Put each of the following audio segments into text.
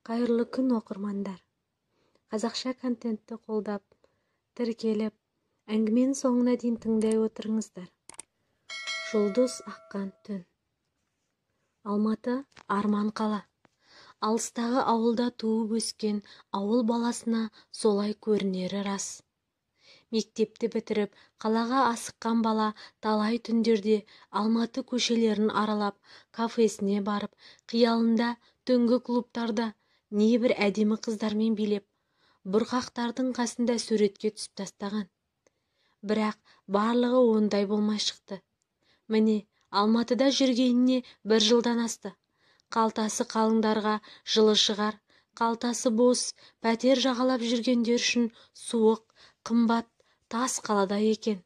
Қайырлы күн оқырмандар. Қазақша контентті қолдап, тіркеліп, әңгіменің соңына дейін тыңдай отырыңыздар. Жұлдыз аққан түн. Алматы арман қала. Алыстағы ауылда туып өскен ауыл баласына солай көрінері рас. Мектепті бітіріп, қалаға асыққан бала талай түндерде Алматы көшелерін аралап, кафесіне барып, қиялында түнгі клубтарда небір әдемі қыздармен билеп, бұрқақтардың қасында суретке түсіп тастаған. Бірақ барлығы ондай болмай шықты. Міне, Алматыда жүргеніне 1 жылдан асты. Қалтасы қалыңдарға жылы шығар, қалтасы бос, пәтер жағалап жүргендер үшін суық, қымбат, тас қалада екен.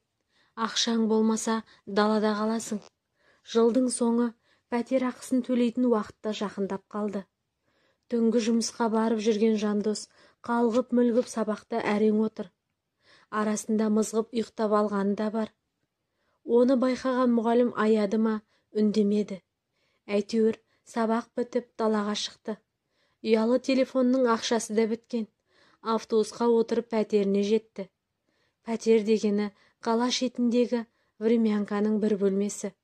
Ақшаң болмаса далада қаласың. Жылдың соңы пәтер ақысын төлейтін уақытта жақындап қалды. Түнгі жұмысқа барып жүрген Жандос қалғып-мүлгіп сабақта әрең отыр. Арасында мызғып ұйықтап алғаны да бар. Оны байқаған мұғалім аяды ма, үндемеді. Әйтеуір сабақ бітіп далаға шықты. Ұялы телефонның ақшасы да біткен. Автобусқа отырып пәтеріне жетті. Пәтер дегені қала шетіндегі времянканың бір бөлмесі.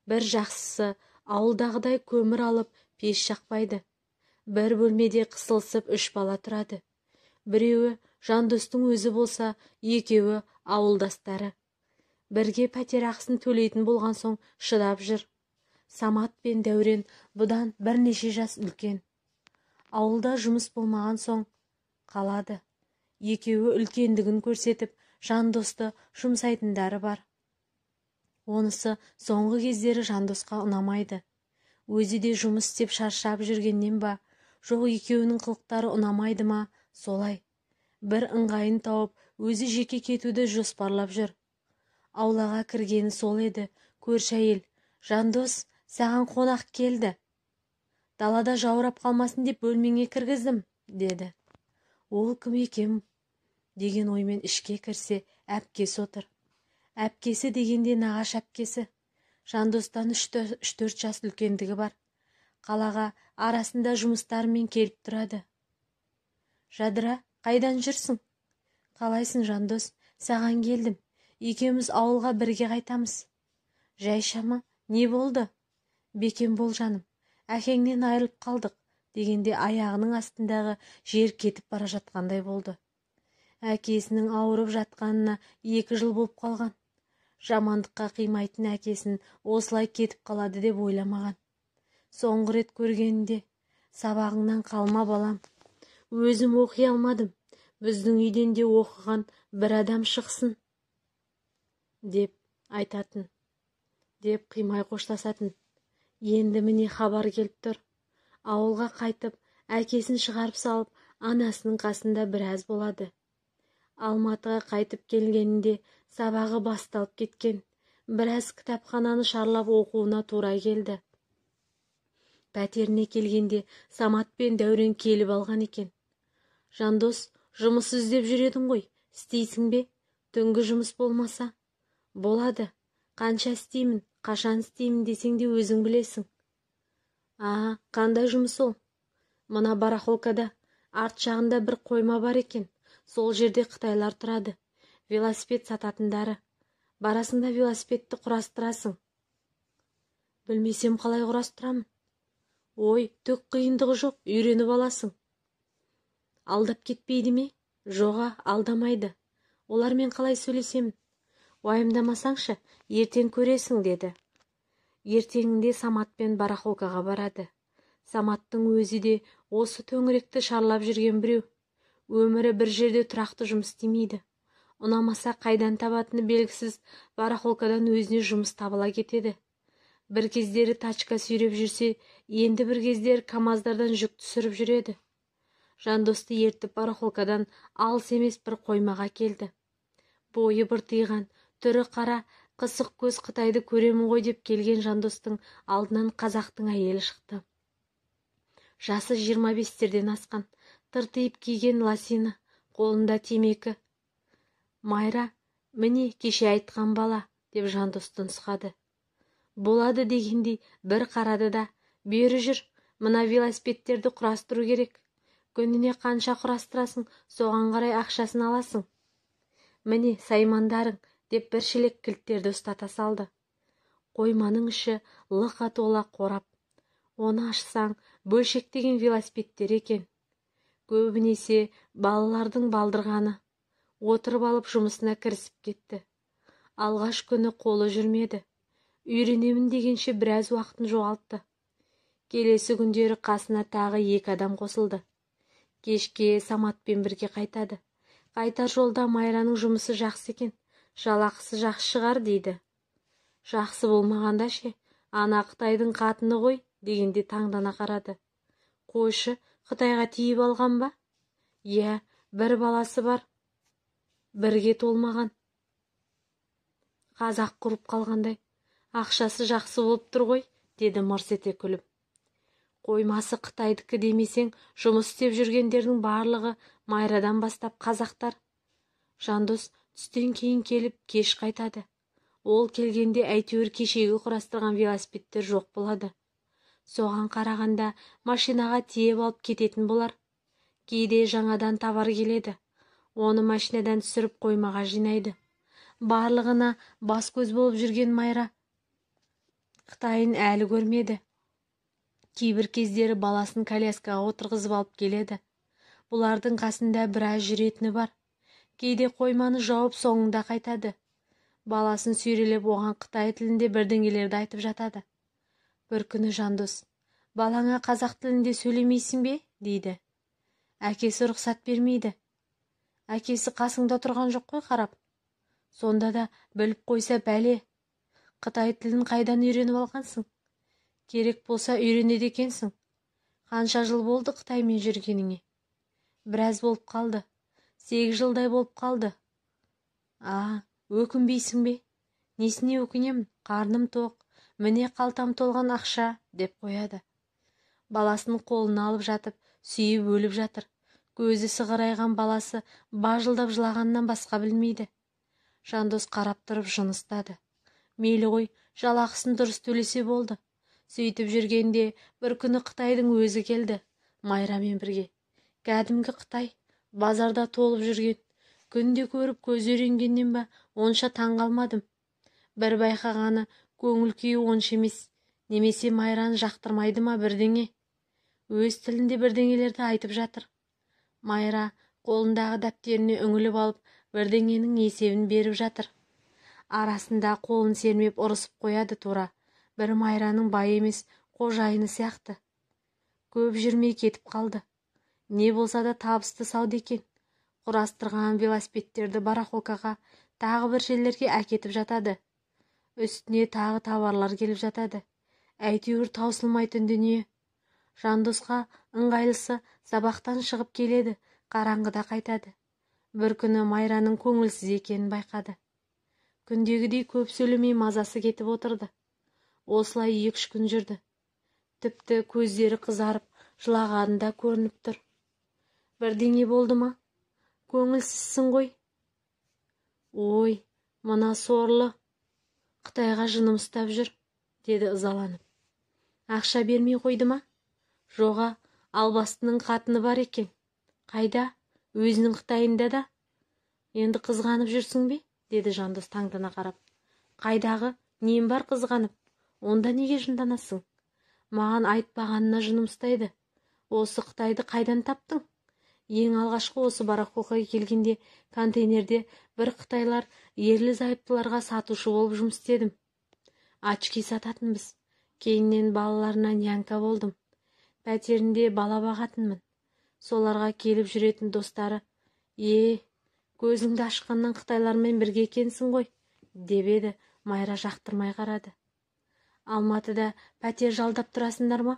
Бір жақсысы, ауылдағыдай көмір алып пеш жақпайды. Бір бөлмеде қысылысып 3 бала тұрады. Біреуі Жандостың өзі болса, екеуі ауылдастары. Бірге пәтер ақысын төлейтін болған соң шыдап жүр. Самат пен Дәурен бұдан бірнеше жас үлкен. Ауылда жұмыс болмаған соң қалады. Екеуі үлкендігін көрсетіп, Жандосты жұмсайтындары бар. Онысы соңғы кездері Жандосқа ұнамайды. Өзі де жұмыс істеп шаршап жүргеннен ба, жоқ екеуінің қылықтары ұнамайды ма, солай. Бір ыңғайын тауып, өзі жеке кетуді жоспарлап жүр. Аулаға кіргені сол еді, көрші әйел: «Жандос, саған қонақ келді. Далада жаурап қалмасын деп бөлмеңе кіргіздім», деді. Ол кім екем деген оймен ішке кірсе, әпкесі отыр. Әпкесі дегенде нағаш әпкесі. Жандостан 3-4 жас үлкендігі бар. Қалаға арасында жұмыстарымен келіп тұрады. «Жадыра, қайдан жүрсің?» «Қалайсың, Жандос? Саған келдім. Екеуміз ауылға бірге қайтамыз». «Жай шама, не болды?» «Бекем бол жаным, әкеңнен айырылып қалдық», дегенде аяғының астындағы жер кетіп бара жатқандай болды. Әкесінің ауырып жатқанына 2 жыл болып қалған. Жамандыққа қимайтын әкесін осылай кетіп қалады деп ойламаған. Соңғы рет көргенде: «Сабағыңнан қалма балам, өзім оқи алмадым, біздің үйден де оқыған бір адам шықсын», деп айтатын, деп қимай қоштасатын. Енді міне хабар келіп тұр. Ауылға қайтып, әкесін шығарып салып, анасының қасында біраз болады. Алматыға қайтып келгенінде сабағы басталып кеткен. Біраз кітапхананы шарлап оқуына тура келді. Пәтеріне келгенде Самат пен Дәурен келіп алған екен. «Жандос, жұмыс іздеп жүредің ғой, істейсің бе? Түнгі жұмыс болмаса?» «Болады. Қанша істеймін, қашан істеймін десең де өзің білесің». Қандай жұмыс ол?» «Мына барахолкада, арт жағында бір қойма бар екен. Сол жерде қытайлар тұрады. Велосипед сататындары. Барасың да велосипедті құрастырасың». «Білмесем қалай құрастырамын?» «Ой, түк қиындығы жоқ, үйреніп аласың». «Алдап кетпейді ме?» «Жоға, алдамайды. Олармен қалай сөйлесемін?» «Уайымдамасаңшы, ертең көресің», деді. Ертеңінде Саматпен барахолкаға барады. Саматтың өзі де осы төңіректі шарлап жүрген біреу. Өмірі бір жерде тұрақты жұмыс істемейді. Ұнамаса қайдан табатыны белгісіз барахолкадан өзіне жұмыс табыла кетеді. Бір кездері тачка сүйреп жүрсе, енді бір кездері камаздардан жүк түсіріп жүреді. Жандосты ертіп барахолкадан алыс емес бір қоймаға келді. Бойы быртиған, түрі қара, қысық көз Қытайды көремін ғой деп келген Жандостың алдынан қазақтың әйелі шықты. Жасы 25-терден асқан, тыртиып киген лосина, қолында темекі. «Майра, міне кеше айтқан бала», деп Жандосты нұсқады. Болады дегендей бір қарады да: «Бері жүр, Мына велосипедтерді құрастыру керек. Күніне қанша құрастырасың, соған қарай ақшасын аласың. Міне, саймандарың, деп бір шелек кілттерді ұстата салды. Қойманың іші лықа тола қорап. Оны ашсаң, бөлшектеген велосипедтер екен. Көбінесе балалардың балдырғаны. Отырып алып жұмысына кірісіп кетті. Алғаш күні қолы жүрмеді. Үйренемін дегенше біраз уақытын жоғалтты. Келесі күндері қасына тағы 2 адам қосылды. Кешке Саматпен бірге қайтады. Қайтар жолда Майраның жұмысы жақсы екен, жалақысы жақсы шығар дейді. Жақсы болмағанда ше, ана Қытайдың қатыны ғой, дегенде таңдана қарады. Қойшы, Қытайға тиіп алған ба? Иә, бір баласы бар. Бірге толмаған. Қазақ құрып қалғандай. Ақшасы жақсы болып тұр ғой, деді мырс ете күліп. Қоймасы Қытайдікі демесең, жұмыс істеп жүргендердің барлығы Майрадан бастап қазақтар. Жандос түстен кейін келіп кеш қайтады. Ол келгенде әйтеуір кешегі құрастырған велосипедтер жоқ болады. Соған қарағанда машинаға тиеп алып кететін болар. Кейде жаңадан товар келеді. Оны машинадан түсіріп қоймаға жинайды. Барлығына бас көз болып жүрген Майра Қытайын әлі көрмеді. Кейбір кездері баласын коляскаға отырғызып алып келеді. Бұлардың қасында біраз жүретіні бар. Кейде қойманы жауып соңында қайтады. Баласын сүйрелеп оған Қытай тілінде бірдеңелерді айтып жатады. Бір күні Жандос, балаңа қазақ тілінде сөйлемейсің бе? дейді. Әкесі рұқсат бермейді. Әкесі қасыңда тұрған жоқ қой қарап. Сонда да біліп қойса бәле. Қытай тілін қайдан үйреніп алғансың? Керек болса үйренеді екенсің. Қанша жыл болды Қытаймен жүргеніңе? Біраз болып қалды. 8 жылдай болып қалды. Өкінбейсің бе? Несіне өкінемін? Қарным тоқ. Міне қалтам толған ақша, деп қояды. Баласын қолына алып жатып, сүйіп өліп жатыр. Көзі сығырайған баласы бажылдап жылағаннан басқа білмейді. Жандос қарап тұрып жыныстады. Мейлі ғой, жалақысын дұрыс төлесе болды. Сөйтіп жүргенде бір күні Қытайдың өзі келді. Майрамен бірге. Кәдімгі Қытай, базарда толып жүрген. Күнде көріп көз үйренгеннен ба, онша таң қалмадым. Бір байқағаны көңіл күйі онша емес. Немесе Майраны жақтырмайды ма бірдеңе? Өз тілінде бірдеңелерді айтып жатыр. Майра қолындағы дәптеріне үңіліп алып, бірдеңенің есебін беріп жатыр. Арасында қолын сермеп ұрысып қояды тура. Бір Майраның бай емес, қожайыны сияқты. Көп жүрмей кетіп қалды. Не болса да табысты сауда екен. Құрастырған велосипедтерді барахолкаға, тағы бір жерлерге әкетіп жатады. Үстіне тағы товарлар келіп жатады. Әйтеуір таусылмайтын дүние. Жандосқа ыңғайлысы сабақтан шығып келеді, қараңғыда қайтады. Бір күні Майраның көңілсіз екенін байқады. Күндегідей көп сөйлемей мазасы кетіп отырды. Осылай 2-3 күн жүрді. Тіпті көздері қызарып, жылағаны да көрініп тұр. Бірдеңе болды ма? Көңілсізсің ғой. Ой, мына сорлы. Қытайға жыным ұстап жүр, деді ызаланып. Ақша бермей қойды ма? Жоға, албастының қатыны бар екен. Қайда? Өзінің Қытайында да. Енді қызғанып жүрсің бе? Деді Жандос таңдана қарап. Қайдағы? Нем бар қызғанып? Онда неге жынданасың? Маған айтпағанына жыным ұстайды. Осы Қытайды қайдан таптың? Ең алғашқы осы барахолкаға келгенде контейнерде бір қытайлар ерлі-зайыптыларға сатушы болып жұмыс істедім. Очки сататынбыз. Кейіннен балаларына нянька болдым. Пәтерінде бала бағатынмын. Соларға келіп жүретін достары, көзіңді ашқаннан қытайлармен бірге екенсің ғой, деп еді. Майра жақтырмай қарады. Алматыда пәтер жалдап тұрасыңдар ма?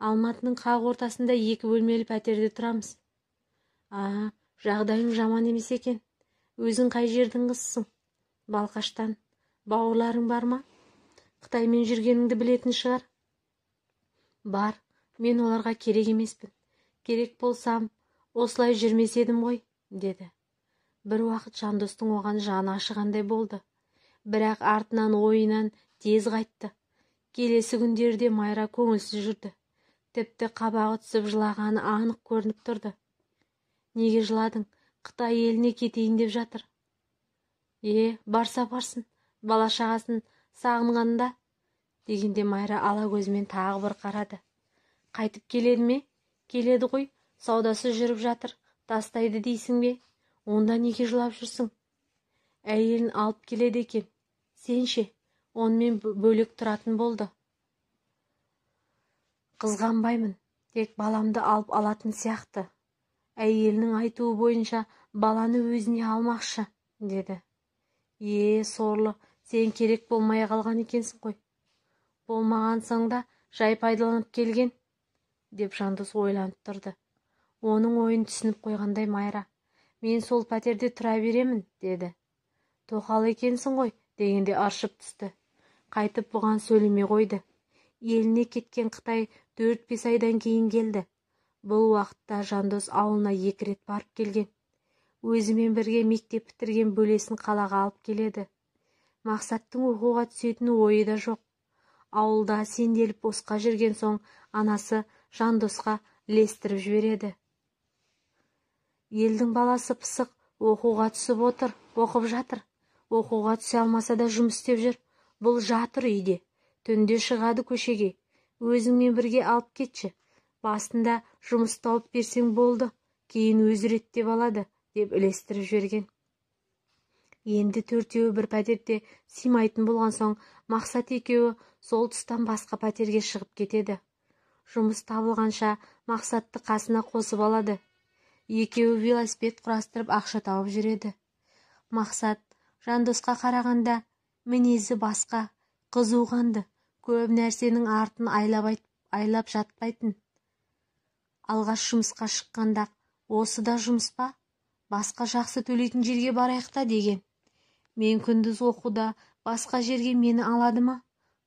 Алматының қақ ортасында 2 бөлмелі пәтерде тұрамыз. Жағдайың жаман емес екен. Өзің қай жердің қызысың? Балқаштан. Бауырларың бар ма? Қытаймен жүргеніңді білетін шығар. Бар, мен оларға керек емеспін. Керек болсам, осылай жүрмес едім ғой, деді. Бір уақыт Жандостың оған жаны ашығандай болды. Бірақ артынан ойынан тез қайтты. Келесі күндерде Майра көңілсіз жүрді. Тіпті қабағы түсіп жылағаны анық көрініп тұрды. Неге жыладың? Қытай еліне кетейін деп жатыр. Барса барсын, бала шағасын сағынғанда, дегенде Майра ала көзімен тағы бір қарады. Қайтып келеді ме? Келеді ғой, саудасы жүріп жатыр, тастайды дейсің бе? Онда неге жылап жүрсің? Әйелін алып келеді екен. Сен ше, онымен бөлек тұратын болды. Қызғанбаймын, тек баламды алып алатын сияқты. Әйелінің айтуы бойынша баланы өзіне алмақшы, деді. Сорлы, сен керек болмай қалған екенсің ғой. Болмағансың да жай пайдаланып келген, деп Жандос ойланып тұрды. Оның ойын түсініп қойғандай Майра, мен сол пәтерде тұра беремін, деді. Тоқал екенсің ғой, дегенде аршып түсті. Қайтып бұған сөйлемей қойды. Еліне кеткен Қытай 4-5 айдан кейін келді. Бұл уақытта Жандос ауылына 2 рет барып келген. Өзімен бірге мектеп бітірген бөлесін қалаға алып келеді. Мақсаттың оқуға түсетін ойы да жоқ. Ауылда сенделіп босқа жүрген соң анасы Жандосқа ілестіріп жібереді. Елдің баласы пысық, оқуға түсіп отыр, оқып жатыр. Оқуға түсе алмаса да жұмыс істеп жүр. Бұл жатыр үйде. Түнде шығады көшеге. Өзіңмен бірге алып кетші. Басында жұмыс тауып берсең болды. Кейін өзі реттеп алады, деп ілестіріп жіберген. Енді 4-еуі бір пәтерде симайтын болған соң, Мақсат екеуі сол тұстан басқа пәтерге шығып кетеді. Жұмыс табылғанша Мақсатты қасына қосып алады. Екеуі велосипед құрастырып ақша тауып жүреді. Мақсат Жандосқа қарағанда мінезі басқа, қызуғанды, көп нәрсенің артын айлап жатпайтын. Алғаш жұмысқа шыққанда, осы да жұмыс па? Басқа жақсы төлейтін жерге барайық та деген. Мен күндіз оқуда басқа жерге мені алады ма?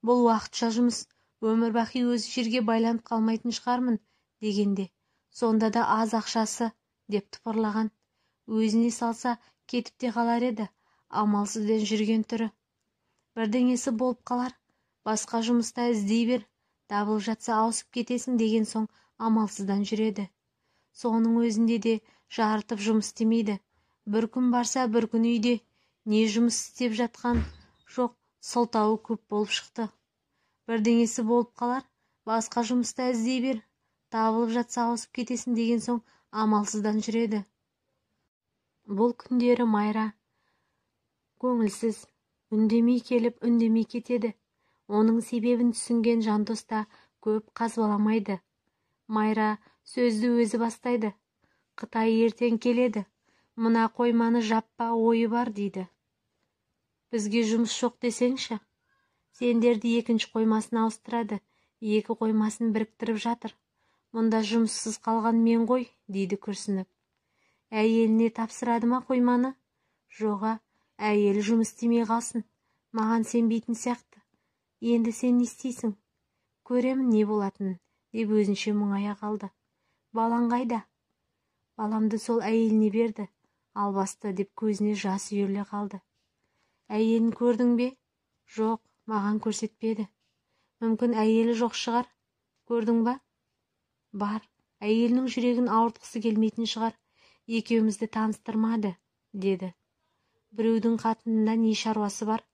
Бұл уақытша жұмыс, өмір бақи өз жерге байланып қалмайтын шығармын, дегенде. Сонда да аз ақшасы, деп тыпырлаған. Өзіне салса кетіп те қалар еді, амалсыздан жүрген түрі. Бірдеңесі болып қалар, басқа жұмыста іздей бер, табылып жатса ауысып кетесің деген соң амалсыздан жүреді. Соның өзінде де жарытып жұмыс істемейді. Бір күн барса бір күн үйде, не жұмыс істеп жатқан жоқ, сылтауы көп болып шықты. Бірдеңесі болып қалар, басқа жұмыста іздей бер, табылып жатса ауысып кетесің деген соң амалсыздан жүреді. Бұл күндері Майра көңілсіз, үндемей келіп, үндемей кетеді. Оның себебін түсінген Жандос та көп қазбаламайды. Майра сөзді өзі бастайды. Қытай ертең келеді. Мына қойманы жаппа ойы бар, дейді. Бізге жұмыс жоқ десеңші. Сендерді 2-ші қоймасын ауыстырады. 2 қоймасын біріктіріп жатыр. Мұнда жұмыссыз қалған мен ғой, дейді күрсініп. Әйеліне тапсырады ма қойманы? Жоға, әйелі жұмыс істемей қалсын. Маған сенбейтін сияқты. Енді сен не істейсің? Көремін не болатынын, деп өзінше мұңая қалды. Балаң қайда? Баламды сол әйеліне берді, албасты, деп көзіне жас үйіріле қалды. Әйелін көрдің бе? Жоқ, маған көрсетпеді. Мүмкін әйелі жоқ шығар. Көрдің ба? Бар, әйелінің жүрегін ауыртқысы келмейтін шығар. Екеумізді таныстырмады, деді. Біреудің қатынында не шаруасы бар?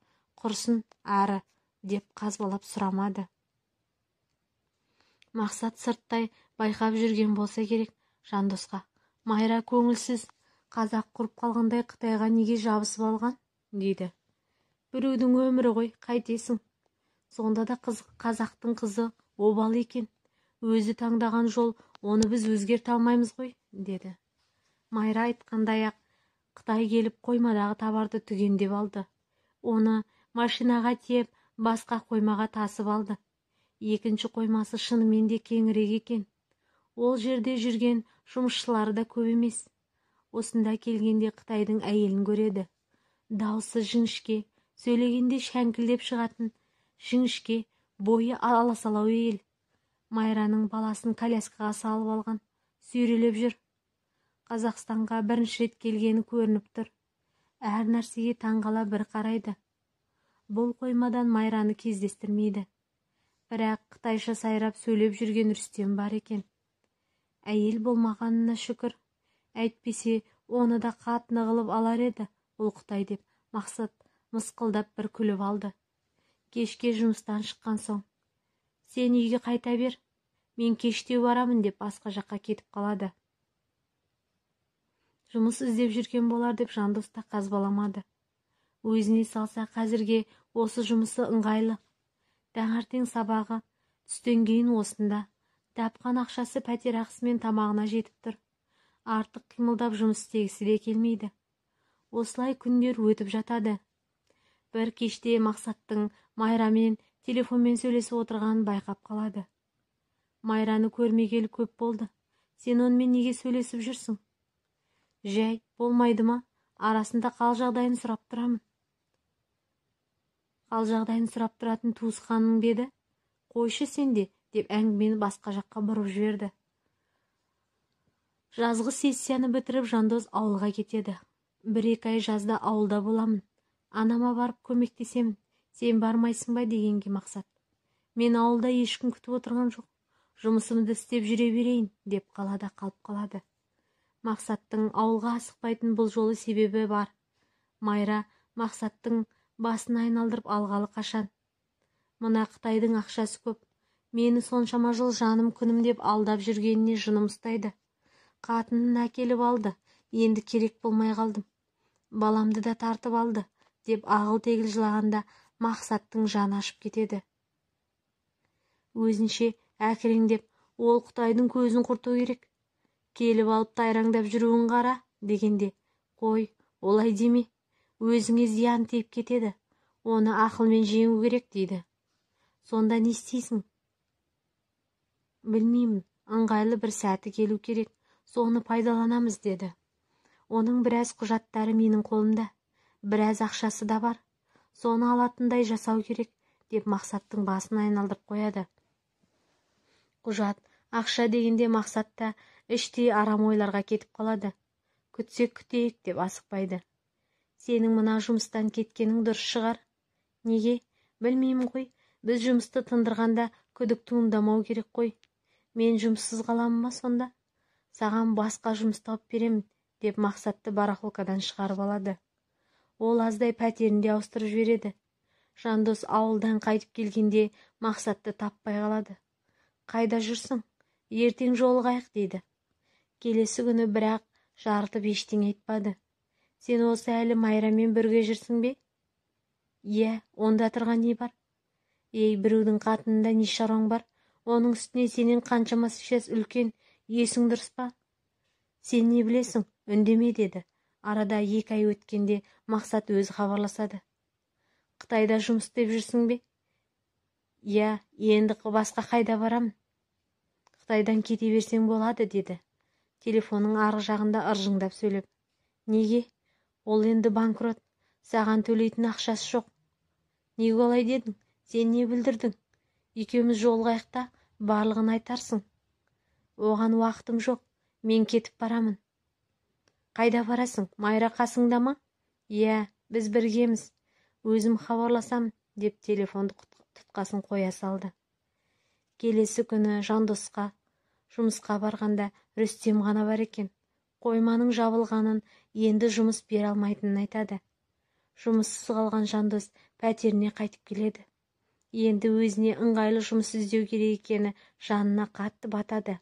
Құрсын, ары, деп қазбалап сұрамады. Мақсат сырттай байқап жүрген болса керек Жандосқа. Майра көңілсіз, қазақ құрып қалғандай Қытайға неге жабысып алған, дейді. Біреудің өмірі ғой, қайтесің. Сонда да қазақтың қызы обал екен. Өзі таңдаған жол, оны біз өзгерте алмаймыз ғой, деді. Майра айтқандай-ақ Қытай келіп қоймадағы табарды түгендеп алды. Оны машинаға тиеп, басқа қоймаға тасып алды. 2-ші қоймасы шынымен де кеңірек екен. Ол жерде жүрген жұмысшылары да көп емес. Осында келгенде Қытайдың әйелін көреді. Даусы жіңішке, сөйлегенде шәңкілдеп шығатын, жіңішке, бойы аласалау әйел. Майраның баласын коляскаға салып алған, сүйрелеп жүр. Қазақстанға 1-ші рет келгені көрініп тұр. Әр нәрсеге таңғала бір қарайды. Бұл қоймадан Майраны кездестірмейді. Бірақ қытайша сайрап сөйлеп жүрген Рүстем бар екен. Әйел болмағанына шүкір. Әйтпесе, оны да қатыны қылып алар еді ол Қытай деп Мақсат мысқылдап бір күліп алды. Кешке жұмыстан шыққан соң, сен үйге қайта бер, мен кештеу барамын деп басқа жаққа кетіп қалады. Жұмыс іздеп жүрген болар деп Жандос та қазбаламады. Өзіне салса қазірге осы жұмысы ыңғайлы. Таңертең сабағы, түстен кейін осында. Тапқан ақшасы пәтер ақысы мен тамағына жетіп тұр. Артық қимылдап жұмыс істегісі де келмейді. Осылай күндер өтіп жатады. Бір кеште Мақсаттың Майрамен телефонмен сөйлесіп отырғанын байқап қалады. Майраны көрмегелі көп болды. Сен онымен неге сөйлесіп жүрсің? Жай, болмайды ма? Арасында қал жағдайын сұрап тұрамын. Қал жағдайын сұрап тұратын туысқаның беді? Қойшы сенде, деп әңгімені басқа жаққа бұрып жіберді. Жазғы сессияны бітіріп Жандос ауылға кетеді. 1-2 ай жазда ауылда боламын. Анама барып көмектесемін. Сен бармайсың ба дегенге Мақсат. Мен ауылда ешкім күтіп отырған жоқ. Жұмысымды істеп жүре берейін, деп қалада қалып қалады. Мақсаттың ауылға асықпайтын бұл жолы себебі бар. Майра Мақсаттың басын айналдырып алғалы қашан. Мына Қытайдың ақшасы көп. Мені соншама жыл жаным күнім деп алдап жүргеніне жыным ұстайды. Қатынын әкеліп алды. Енді керек болмай қалдым. Баламды да тартып алды, деп ағыл-тегіл жылағанда Мақсаттың жаны ашып кетеді. Өзінше әкіреңдеп, ол Қытайдың көзін құрту керек. Келіп алып тайраңдап жүруін қара, дегенде, қой, олай деме. Өзіңе зиян тиіп кетеді. Оны ақылмен жеңу керек, дейді. Сонда не істейсің? Білмеймін, ыңғайлы бір сәті келу керек. Соны пайдаланамыз, деді. Оның біраз құжаттары менің қолымда. Біраз ақшасы да бар. Соны алатындай жасау керек, деп Мақсаттың басын айналдырып қояды. Құжат, ақша дегенде Мақсатта іштей арам ойларға кетіп қалады. Күтсек күтейік деп асықпайды. Сенің мына жұмыстан кеткенің дұрыс шығар. Неге? Білмеймін қой. Біз жұмысты тындырғанда күдік туындамау керек қой. Мен жұмыссыз қаламын ба сонда? Саған басқа жұмыс тауып беремін, деп Мақсатты барахолкадан шығарып алады. Ол аздай пәтерінде ауыстырып жібереді. Жандос ауылдан қайтып келгенде Мақсатты таппай қалады. Қайда жүрсің? Ертең жолығайық, дейді. Келесі күні бірақ жарытып ештеңе айтпады. Сен осы әлі Майрамен бірге жүрсің бе? Иә, онда тұрған не бар? Ей, біреудің қатынында не шаруаң бар? Оның үстіне сенен қаншамасы жас үлкен, есің дұрыс па? Сен не білесің? Үндеме, деді. Арада 2 ай өткенде Мақсат өзі хабарласады. Қытайда жұмыс істеп жүрсің бе? Иә, енді басқа қайда барамын? Қытайдан кете берсең болады, деді. Телефонның арғы жағында ыржыңдап сөйлеп. Неге? Ол енді банкрот. Саған төлейтін ақшасы жоқ. Неге олай дедің? Сен не білдірдің? Екеуміз жолығайық та барлығын айтарсың. Оған уақытым жоқ. Мен кетіп барамын. Қайда барасың? Майра қасыңда ма? Иә, біз біргеміз. Өзім хабарласам, деп телефонды тұтқасын қоя салды. Келесі күні Жандосқа жұмысқа барғанда Рүстем ғана бар екен. Қойманың жабылғанын, енді жұмыс бере алмайтынын айтады. Жұмыссыз қалған Жандос пәтеріне қайтып келеді. Енді өзіне ыңғайлы жұмыс іздеу керек екені жанына қатты батады.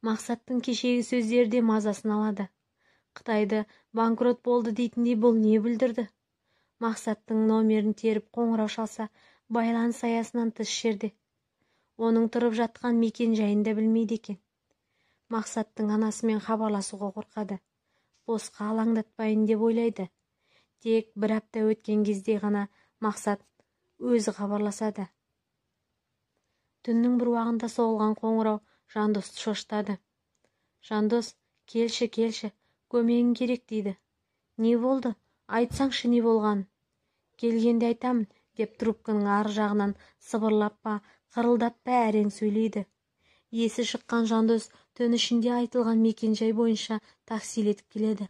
Мақсаттың кешегі сөздері де мазасын алады. Қытайды банкрот болды дейтіндей бұл не білдірді? Мақсаттың номерін теріп қоңырау шалса, байланыс аясынан тыс жерде. Оның тұрып жатқан мекен жайында білмейді екен. Мақсаттың анасымен хабарласуға қорқады. Босқа алаңдатпайын деп ойлайды. Тек 1 апта өткен кезде ғана Мақсат өзі хабарласады. Түннің бір уағында соғылған қоңырау Жандосты шошытады. Жандос, келші, көмегің керек, дейді. Не болды? Айтсаңшы не болған? Келгенде айтамын, деп трубканың ар жағынан сыбырлап па, қырылдап па әрең сөйлейді. Есі шыққан Жандос түн ішінде айтылған мекенжай бойынша таксилетіп келеді.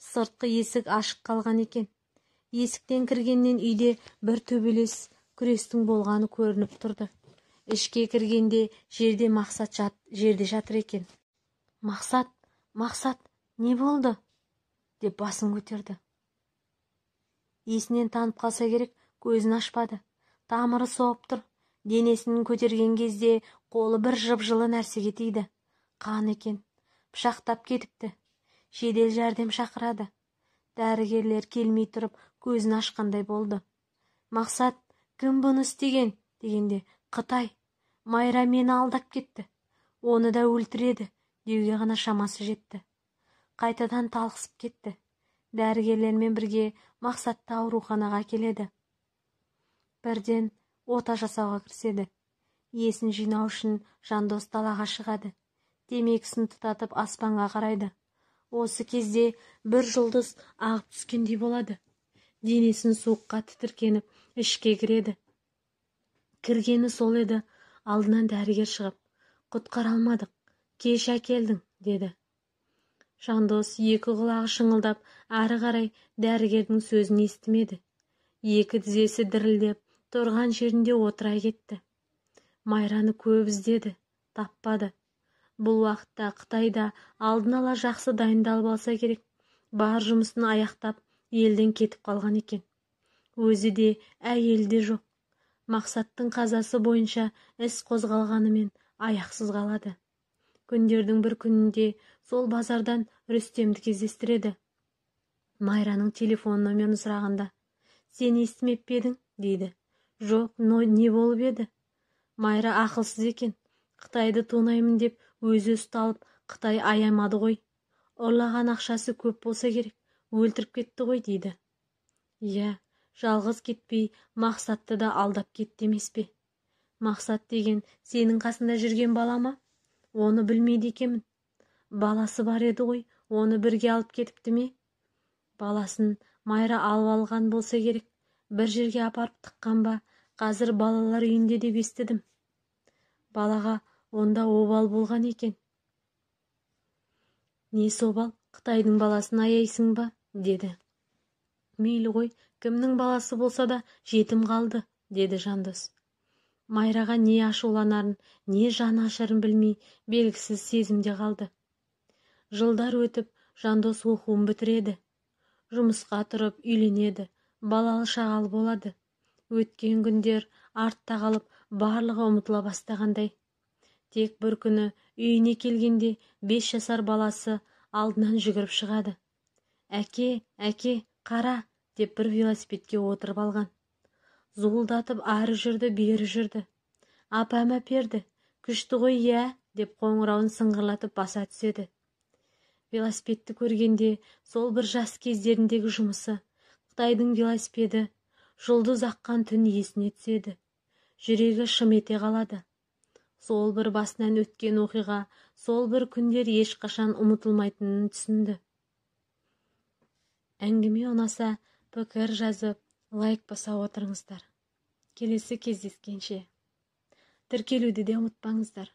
Сыртқы есік ашық қалған екен. Есіктен кіргеннен үйде бір төбелес күрестің болғаны көрініп тұрды. Ішке кіргенде жерде жатыр екен. Мақсат, не болды? Деп басын көтерді. Есінен танып қалса керек, көзін ашпады. Тамыры соғып тұр. Денесін көтерген кезде қолы бір жып-жылы нәрсеге тиді. Қан екен. Пышақтап кетіпті. Жедел жәрдем шақырады. Дәрігерлер келмей тұрып көзін ашқандай болды. Мақсат, кім бұны істеген? Дегенде, Қытай. Майра мені алдап кетті. Оны да өлтіреді деуге ғана шамасы жетті. Қайтадан талқысып кетті. Дәрігерлермен бірге Мақсатты ауруханаға келеді. Бірден ота жасауға кіріседі. Есін жинау үшін Жандос далаға шығады. Темекісін тұтатып аспанға қарайды. Осы кезде бір жұлдыз ағып түскендей болады. Денесін суыққа тітіркеніп ішке кіреді. Кіргені сол еді, алдынан дәрігер шығып, құтқара алмадық, кеш әкелдің, деді. Жандос екі құлағы шыңылдап, ары қарай дәрігердің сөзін естімеді. Екі тізесі дірілдеп, тұрған жерінде отыра кетті. Майраны көп іздеді, таппады. Бұл уақытта Қытайда алдын ала жақсы дайындалып алса керек. Бар жұмысын аяқтап, елден кетіп қалған екен. Өзі де, әйелі де жоқ. Мақсаттың қазасы бойынша іс қозғалғанымен аяқсыз қалады. Күндердің бір күнінде сол базардан Рүстемді кездестіреді. Майраның телефон номерін сұрағанда, сен естімеп пе едің? Дейді. Жоқ, не болып еді? Майра ақылсыз екен. Қытайды тонаймын деп өзі ұсталып, Қытай аямады ғой. Ұрлаған ақшасы көп болса керек, өлтіріп кетті ғой, дейді. Иә, жалғыз кетпей Мақсатты да алдап кетті емес пе? Мақсат деген сенің қасында жүрген бала ма? Оны білмейді екенмін. Баласы бар еді ғой, оны бірге алып кетіпті ме? Баласын Майра алып алған болса керек, бір жерге апарып тыққан ба, қазір балалар үйінде деп естідім. Балаға онда обал болған екен. Не собал, Қытайдың баласын аяйсың ба? Деді. Мейлі ғой, кімнің баласы болса да жетім қалды, деді Жандос. Майраға не ашуланарын, не жаны ашарын білмей, белгісіз сезімде қалды. Жылдар өтіп, Жандос оқуын бітіреді. Жұмысқа тұрып үйленеді, балалы шағалы болады. Өткен күндер артта қалып, барлығы ұмытыла бастағандай. Тек бір күні үйіне келгенде 5 жасар баласы алдынан жүгіріп шығады. Әке, қара, деп бір велосипедке отырып алған. Зуылдатып ары жүрді, бері жүрді. Апам әперді, күшті ғой, иә, деп қоңырауын сыңғырлатып баса түседі. Велосипедті көргенде сол бір жас кездеріндегі жұмысы, Қытайдың велосипеді, жұлдыз аққан түн есіне түседі. Жүрегі шым ете қалады. Сол бір басынан өткен оқиға, сол бір күндер ешқашан ұмытылмайтынын түсінді. Әңгіме ұнаса, пікір жазып, лайк баса отырыңыздар. Келесі кездескенше. Тіркелуді де ұмытпаңыздар.